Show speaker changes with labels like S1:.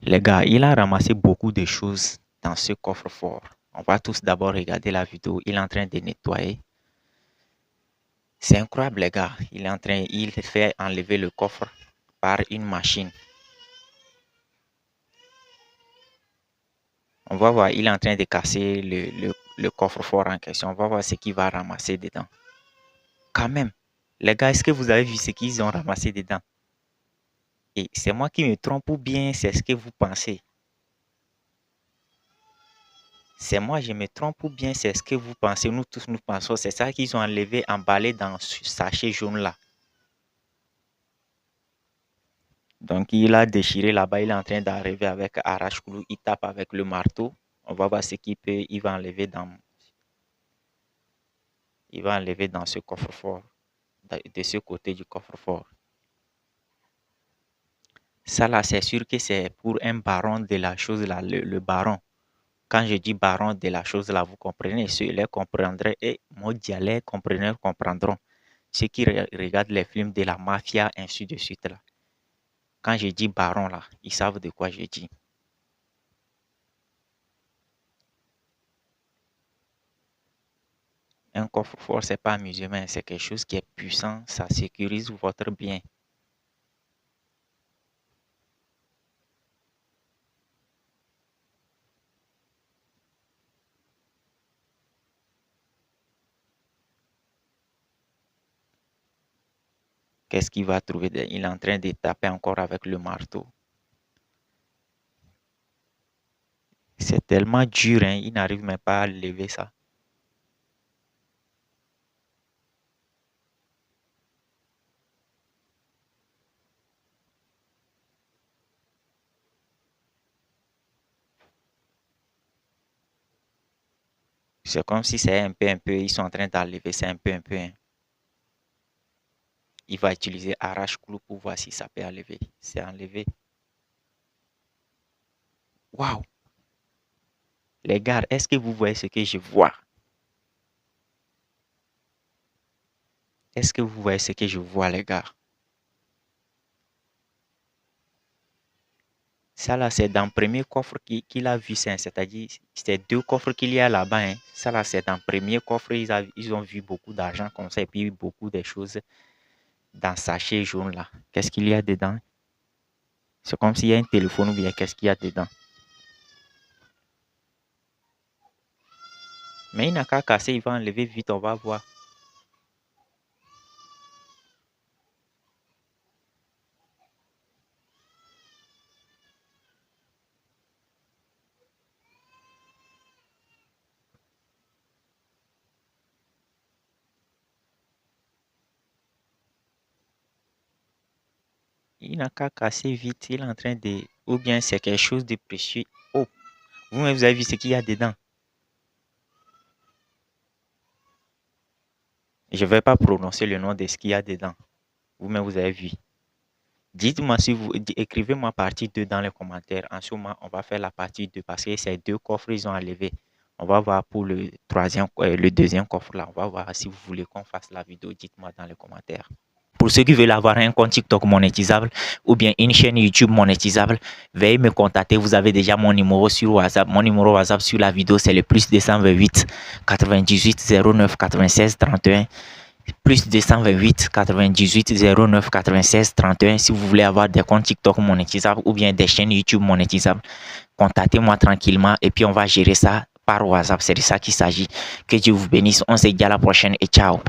S1: Les gars, il a ramassé beaucoup de choses dans ce coffre-fort. On va tous d'abord regarder la vidéo. Il est en train de nettoyer. C'est incroyable, les gars. Il fait enlever le coffre par une machine. On va voir, il est en train de casser le coffre-fort en question. On va voir ce qu'il va ramasser dedans. Quand même, les gars, est-ce que vous avez vu ce qu'ils ont ramassé dedans? Et c'est moi qui me trompe ou bien c'est ce que vous pensez? C'est moi, je me trompe ou bien c'est ce que vous pensez? Nous tous, nous pensons. C'est ça qu'ils ont enlevé, emballé dans ce sachet jaune là. Donc, il a déchiré là-bas. Il est en train d'arriver avec arrache-clou. Il tape avec le marteau. On va voir ce qu'il peut. Il va enlever dans ce coffre-fort. De ce côté du coffre-fort. Ça là, c'est sûr que c'est pour un baron de la chose là. Le baron. Quand je dis baron de la chose là, vous comprenez. Ceux-là comprendraient. Et moi, les compreneurs comprendront. Ceux qui regardent les films de la mafia, ainsi de suite là. Quand je dis baron là, ils savent de quoi je dis. Un coffre-fort, c'est pas amusement, c'est quelque chose qui est puissant, ça sécurise votre bien. Qu'est-ce qu'il va trouver? Il est en train de taper encore avec le marteau. C'est tellement dur, hein, il n'arrive même pas à lever ça. C'est comme si c'est un peu, ils sont en train d'enlever, c'est un peu, hein. Il va utiliser arrache-clou pour voir si ça peut enlever. C'est enlevé. Waouh! Les gars, est-ce que vous voyez ce que je vois? Est-ce que vous voyez ce que je vois, les gars? Ça là, c'est dans le premier coffre qu'il a vu ça, c'est-à-dire, c'est deux coffres qu'il y a là-bas, hein. Ça là, c'est dans le premier coffre, ils ont vu beaucoup d'argent comme ça, et puis beaucoup de choses dans ce sachet jaune là. Qu'est-ce qu'il y a dedans? C'est comme s'il y a un téléphone ou bien qu'est-ce qu'il y a dedans? Mais il n'a qu'à casser, il va enlever vite, on va voir. Il n'a qu'à casser vite, il est en train de... Ou bien c'est quelque chose de précieux. Oh, vous-même, vous avez vu ce qu'il y a dedans? Je ne vais pas prononcer le nom de ce qu'il y a dedans. Vous-même, vous avez vu. Dites-moi si vous écrivez-moi partie 2 dans les commentaires. En ce moment, on va faire la partie 2 parce que ces deux coffres, ils ont enlevé. On va voir pour le deuxième coffre là. On va voir si vous voulez qu'on fasse la vidéo. Dites-moi dans les commentaires. Pour ceux qui veulent avoir un compte TikTok monétisable ou bien une chaîne YouTube monétisable, veuillez me contacter. Vous avez déjà mon numéro sur WhatsApp. Mon numéro WhatsApp sur la vidéo, c'est le +228 98 09 96 31. +228 98 09 96 31. Si vous voulez avoir des comptes TikTok monétisables ou bien des chaînes YouTube monétisables, contactez-moi tranquillement et puis on va gérer ça par WhatsApp. C'est de ça qu'il s'agit. Que Dieu vous bénisse. On se dit à la prochaine et ciao.